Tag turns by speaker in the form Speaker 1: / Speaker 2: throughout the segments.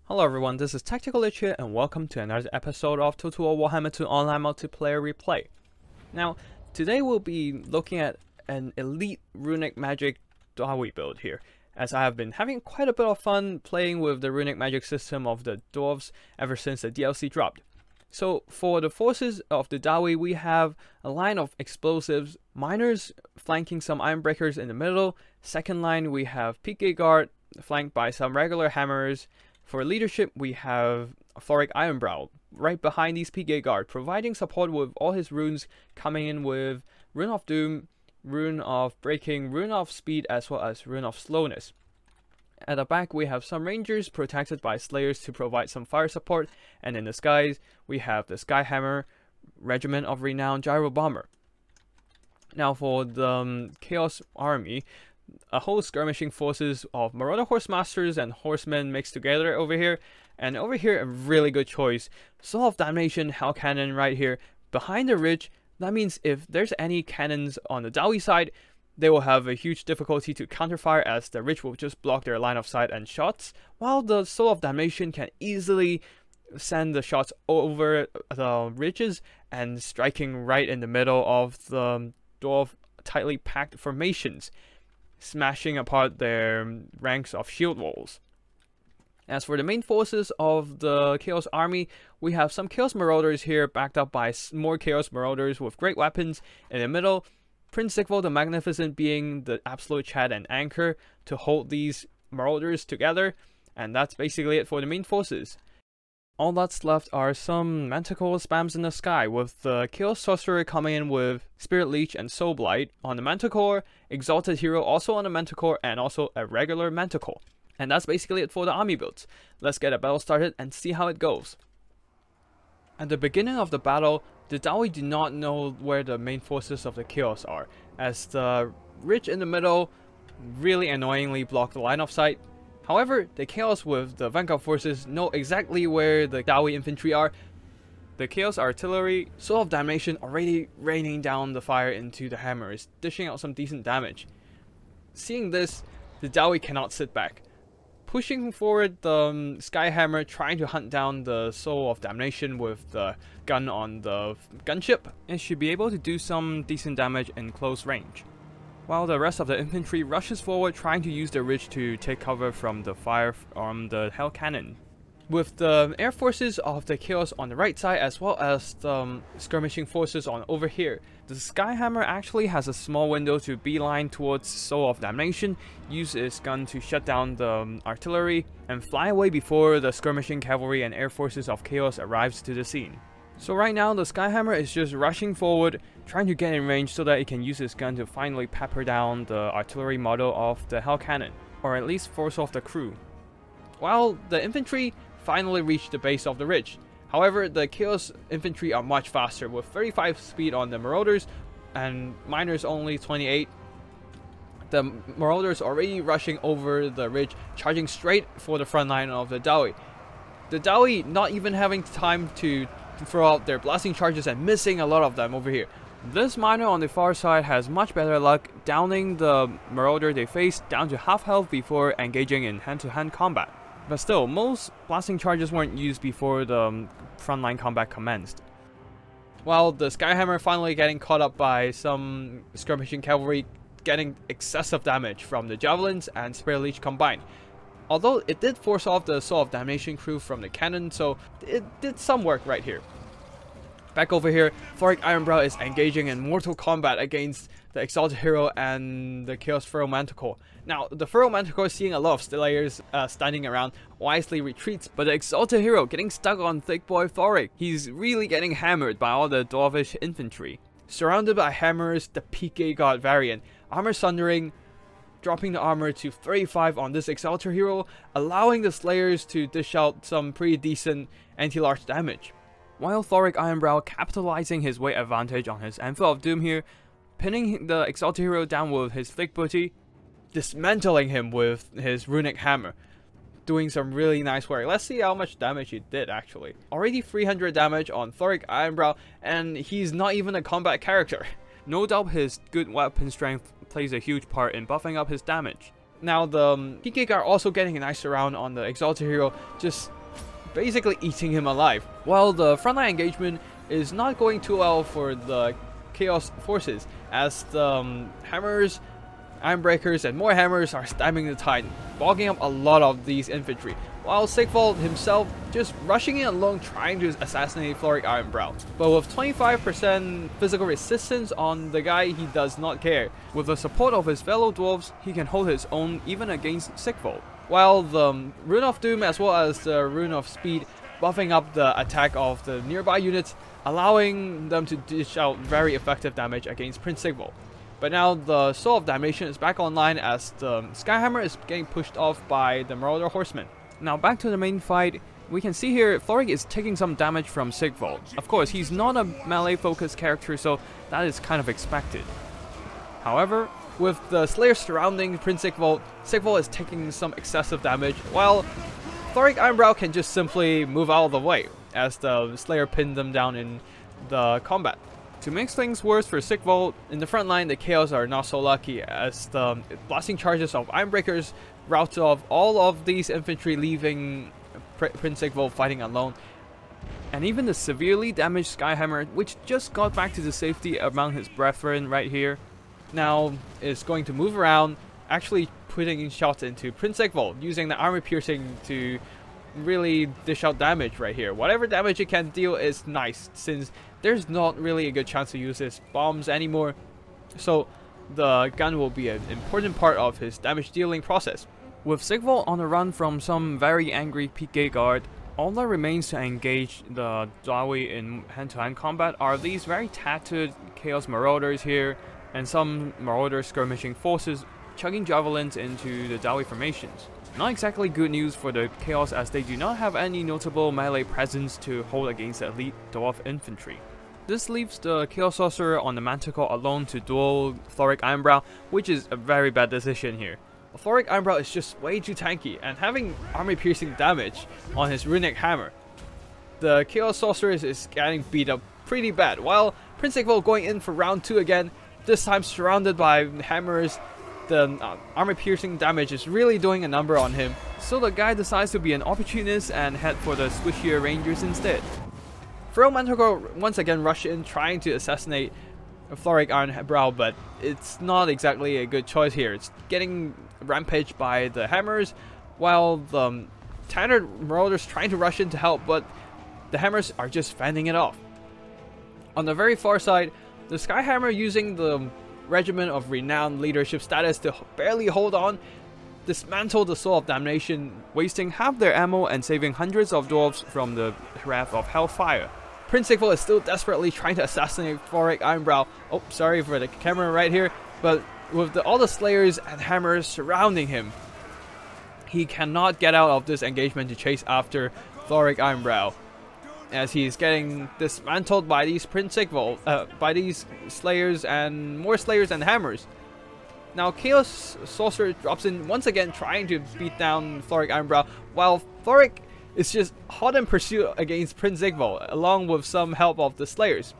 Speaker 1: Hello everyone, this is Tactical Lich here and welcome to another episode of Total War Warhammer 2 Online Multiplayer Replay. Now, today we'll be looking at an elite runic magic Dawi build here, as I have been having quite a bit of fun playing with the runic magic system of the dwarves ever since the DLC dropped. So for the forces of the Dawi, we have a line of explosives, miners flanking some iron breakers in the middle. Second line we have PK guard flanked by some regular hammers. For leadership, we have Thorek Ironbrow right behind these PK guard, providing support with all his runes coming in with Rune of Doom, Rune of Breaking, Rune of Speed, as well as Rune of Slowness. At the back, we have some rangers protected by slayers to provide some fire support, and in the skies, we have the Skyhammer Regiment of Renown Gyro Bomber. Now for the Chaos Army, a whole skirmishing forces of Marauder Horsemasters and Horsemen mixed together over here. And over here, a really good choice. Soul of Damnation Hell Cannon right here behind the ridge. That means if there's any cannons on the Dawi side, they will have a huge difficulty to counterfire, as the ridge will just block their line of sight and shots, while the Soul of Damnation can easily send the shots over the ridges and striking right in the middle of the dwarf tightly packed formations, smashing apart their ranks of shield walls. As for the main forces of the Chaos Army, we have some Chaos Marauders here backed up by more Chaos Marauders with great weapons. In the middle, Prince Sigval the Magnificent being the absolute Chad and anchor to hold these Marauders together, and that's basically it for the main forces. All that's left are some Manticore spams in the sky, with the Chaos Sorcerer coming in with Spirit Leech and Soul Blight on the Manticore, Exalted Hero also on the Manticore, and also a regular Manticore. And that's basically it for the army builds. Let's get a battle started and see how it goes. At the beginning of the battle, the Dawi do not know where the main forces of the Chaos are, as the ridge in the middle really annoyingly blocked the line of sight. However, the Chaos with the Vanguard forces know exactly where the Dawi infantry are. The Chaos Artillery, Soul of Damnation already raining down the fire into the hammers, dishing out some decent damage. Seeing this, the Dawi cannot sit back. Pushing forward the Skyhammer, trying to hunt down the Soul of Damnation with the gun on the gunship, and should be able to do some decent damage in close range, while the rest of the infantry rushes forward, trying to use the ridge to take cover from the fire from the Hell Cannon. With the air forces of the Chaos on the right side, as well as the skirmishing forces on over here, the Skyhammer actually has a small window to beeline towards Soul of Damnation, use its gun to shut down the artillery, and fly away before the skirmishing cavalry and air forces of Chaos arrives to the scene. So right now, the Skyhammer is just rushing forward, trying to get in range so that it can use its gun to finally pepper down the artillery model of the Hell Cannon, or at least force off the crew. While the infantry finally reach the base of the ridge. However, the Chaos infantry are much faster, with 35 speed on the Marauders, and miners only 28. The Marauders already rushing over the ridge, charging straight for the front line of the Dawi. The Dawi not even having time to throw out their blasting charges and missing a lot of them over here. This miner on the far side has much better luck, downing the Marauder they face down to half health before engaging in hand-to-hand combat. But still, most blasting charges weren't used before the frontline combat commenced. While the Skyhammer finally getting caught up by some skirmishing cavalry, getting excessive damage from the Javelins and Spirit Leech combined. Although it did force off the Soul of Damnation crew from the cannon, so it did some work right here. Back over here, Thorek Ironbrow is engaging in mortal combat against the Exalted Hero and the Chaos Furrow Manticore. Now, the Furrow Manticore, seeing a lot of slayers standing around, wisely retreats, but the Exalted Hero getting stuck on Thick Boy Thorek. He's really getting hammered by all the dwarvish infantry. Surrounded by hammers, the PK guard variant, armor sundering, dropping the armor to 35 on this Exalted Hero, allowing the slayers to dish out some pretty decent anti-large damage. While Thorek Ironbrow capitalizing his weight advantage on his Anvil of Doom here, pinning the Exalted Hero down with his Thick Booty, dismantling him with his Runic Hammer, doing some really nice work. Let's see how much damage he did actually. Already 300 damage on Thorek Ironbrow, and he's not even a combat character. No doubt his good weapon strength plays a huge part in buffing up his damage. Now the PK are also getting a nice surround on the Exalted Hero, just basically eating him alive. While the frontline engagement is not going too well for the Chaos forces, as the hammers, ironbreakers, and more hammers are stabbing the Titan, bogging up a lot of these infantry, while Sigvald himself just rushing in alone trying to assassinate Thorek Ironbrow. But with 25% physical resistance on the guy, he does not care. With the support of his fellow dwarves, he can hold his own even against Sigvald. While the Rune of Doom as well as the Rune of Speed buffing up the attack of the nearby units, allowing them to dish out very effective damage against Prince Sigvald. But now the Soul of Damnation is back online as the Skyhammer is getting pushed off by the Marauder Horsemen. Now back to the main fight, we can see here Thorek is taking some damage from Sigvald. Of course, he's not a melee focused character, so that is kind of expected. However, with the Slayer surrounding Prince Sigvald, Sigvald is taking some excessive damage, while Thorek Ironbrow can just simply move out of the way as the Slayer pinned them down in the combat. To make things worse for Sigvald, in the front line the Chaos are not so lucky as the blasting charges of Ironbreakers rout off all of these infantry, leaving Prince Sigvald fighting alone. And even the severely damaged Skyhammer, which just got back to the safety among his brethren right here, now is going to move around, actually putting in shots into Prince Sigvald, using the armor piercing to really dish out damage right here. Whatever damage it can deal is nice, since there's not really a good chance to use his bombs anymore. So the gun will be an important part of his damage dealing process. With Sigvald on the run from some very angry PK guard, all that remains to engage the Dawi in hand-to-hand combat are these very tattered Chaos Marauders here, and some Marauder skirmishing forces chugging javelins into the Dawi formations. Not exactly good news for the Chaos, as they do not have any notable melee presence to hold against the elite dwarf infantry. This leaves the Chaos Sorcerer on the Manticore alone to duel Thorek Ironbrow, which is a very bad decision here. Thorek Ironbrow is just way too tanky, and having armor-piercing damage on his runic hammer. The Chaos Sorcerer is getting beat up pretty bad, while Prince Sigvald going in for round 2 again, this time surrounded by hammers. The armor-piercing damage is really doing a number on him, so the guy decides to be an opportunist and head for the squishier Rangers instead. Feral Manticore once again rush in trying to assassinate Thorek Ironbrow, but it's not exactly a good choice here. It's getting rampaged by the hammers, while the tattered Marauders trying to rush in to help, but the hammers are just fending it off. On the very far side, the Skyhammer, using the Regiment of Renowned leadership status to barely hold on, dismantle the Soul of Damnation, wasting half their ammo and saving hundreds of dwarves from the wrath of Hellfire. Prince Sigvald is still desperately trying to assassinate Thorek Ironbrow. Oh, sorry for the camera right here, but with all the Slayers and Hammers surrounding him, he cannot get out of this engagement to chase after Thorek Ironbrow, as he's getting dismantled by these Prince Sigvald, by these Slayers and more Slayers and Hammers. Now Chaos Sorcerer drops in once again trying to beat down Thorek Ironbrow, while Thorek is just hot in pursuit against Prince Sigvald, along with some help of the Slayers.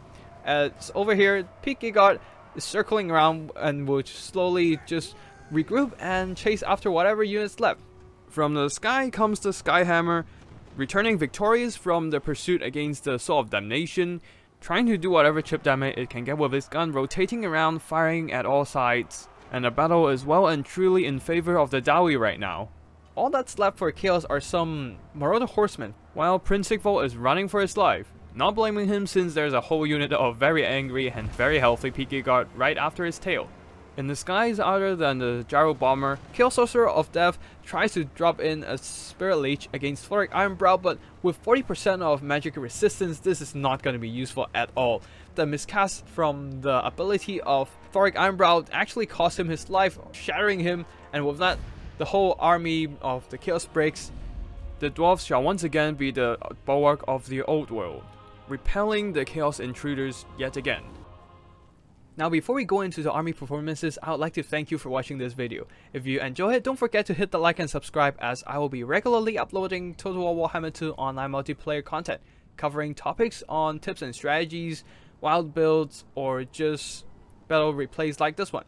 Speaker 1: As over here, PK Guard is circling around and will slowly just regroup and chase after whatever units left. From the sky comes the Skyhammer, returning victorious from the pursuit against the Soul of Damnation, trying to do whatever chip damage it can get with its gun, rotating around, firing at all sides. And the battle is well and truly in favor of the Dawi right now. All that's left for Chaos are some Marauder Horsemen, while Prince Sigvald is running for his life. Not blaming him, since there's a whole unit of very angry and very healthy PK Guard right after his tail. In the skies other than the Gyro Bomber, Chaos Sorcerer of Death tries to drop in a Spirit Leech against Thorek Ironbrow, but with 40% of magic resistance, this is not going to be useful at all. The miscast from the ability of Thorek Ironbrow actually cost him his life, shattering him, and with that, the whole army of the Chaos breaks. The dwarves shall once again be the bulwark of the old world, repelling the Chaos intruders yet again. Now before we go into the army performances, I would like to thank you for watching this video. If you enjoy it, don't forget to hit the like and subscribe, as I will be regularly uploading Total War Warhammer 2 online multiplayer content, covering topics on tips and strategies, wild builds, or just battle replays like this one.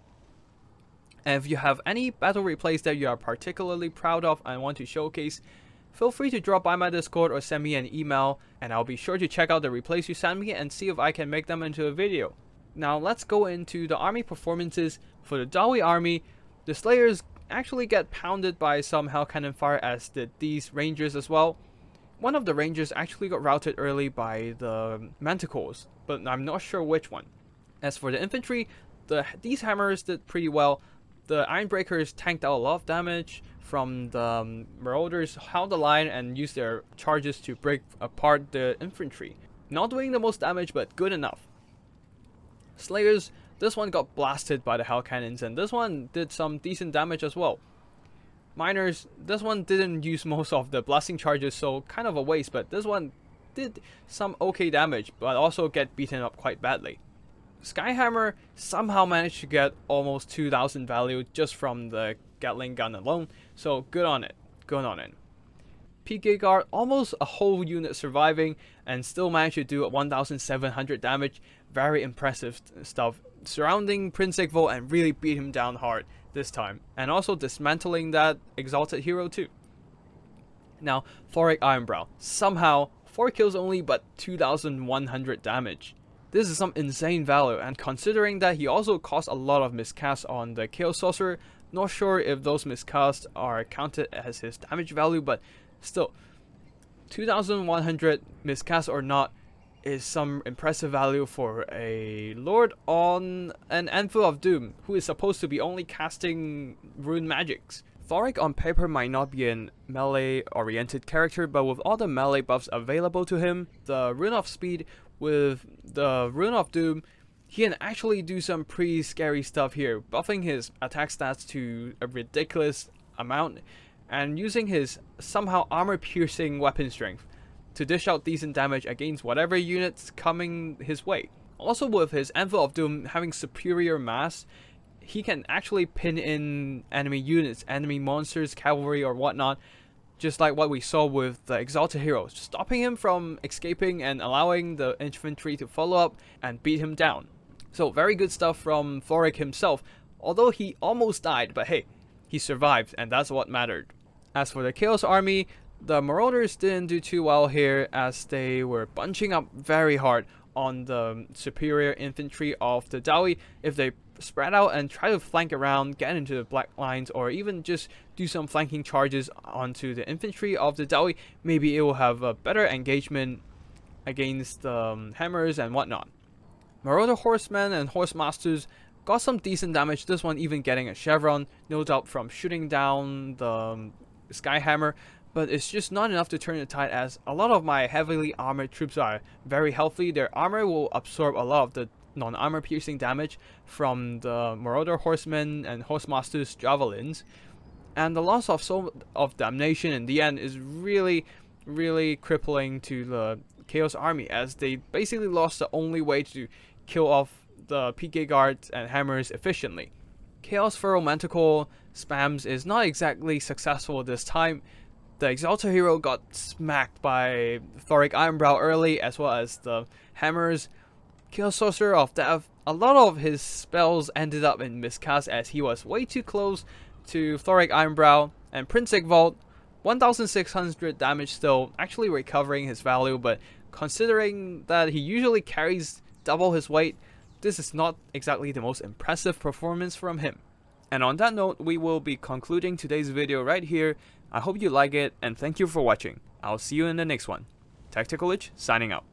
Speaker 1: And if you have any battle replays that you are particularly proud of and want to showcase, feel free to drop by my Discord or send me an email, and I'll be sure to check out the replays you send me and see if I can make them into a video. Now let's go into the army performances. For the Dawi army, the Slayers actually get pounded by some Hell Cannon fire, as did these Rangers as well. One of the Rangers actually got routed early by the Manticores, but I'm not sure which one. As for the infantry, these hammers did pretty well. The Ironbreakers tanked out a lot of damage from the Marauders, held the line and used their charges to break apart the infantry. Not doing the most damage, but good enough. Slayers, this one got blasted by the Hell Cannons, and this one did some decent damage as well. Miners, this one didn't use most of the blasting charges, so kind of a waste, but this one did some okay damage, but also get beaten up quite badly. Skyhammer somehow managed to get almost 2000 value just from the Gatling gun alone, so good on it, good on it. PK Guard, almost a whole unit surviving and still managed to do 1700 damage. Very impressive stuff, surrounding Prince Sigvald and really beat him down hard this time, and also dismantling that exalted hero too. Now Thorek Ironbrow, somehow 4 kills only but 2100 damage. This is some insane value, and considering that he also caused a lot of miscasts on the Chaos Sorcerer, not sure if those miscasts are counted as his damage value, but still, 2100 miscasts or not is some impressive value for a Lord on an Anvil of Doom, who is supposed to be only casting rune magics. Thorek on paper might not be a melee oriented character, but with all the melee buffs available to him, the Rune of Speed with the Rune of Doom, he can actually do some pretty scary stuff here, buffing his attack stats to a ridiculous amount and using his somehow armor-piercing weapon strength to dish out decent damage against whatever units coming his way. Also, with his Anvil of Doom having superior mass, he can actually pin in enemy units, enemy monsters, cavalry or whatnot, just like what we saw with the Exalted Hero, stopping him from escaping and allowing the infantry to follow up and beat him down. So very good stuff from Thorek himself, although he almost died, but hey, he survived and that's what mattered. As for the Chaos Army, the Marauders didn't do too well here, as they were bunching up very hard on the superior infantry of the Dawi. If they spread out and try to flank around, get into the black lines, or even just do some flanking charges onto the infantry of the Dawi, maybe it will have a better engagement against the hammers and whatnot. Marauder Horsemen and Horsemasters got some decent damage, this one even getting a chevron, no doubt from shooting down the Skyhammer, but it's just not enough to turn the tide, as a lot of my heavily armored troops are very healthy. Their armor will absorb a lot of the non-armor piercing damage from the Marauder Horsemen and Horsemasters javelins, and the loss of Soul of Damnation in the end is really crippling to the Chaos Army, as they basically lost the only way to kill off the PK guards and hammers efficiently. Chaos Furrow Manticore spams is not exactly successful this time. The Exalted Hero got smacked by Thorek Ironbrow early, as well as the hammers. Chaos Sorcerer of Death, a lot of his spells ended up in miscast as he was way too close to Thorek Ironbrow, and Prince Sigvald, 1600 damage still, actually recovering his value, but considering that he usually carries double his weight, this is not exactly the most impressive performance from him. And on that note, we will be concluding today's video right here. I hope you like it, and thank you for watching. I'll see you in the next one. Tactical Lich, signing out.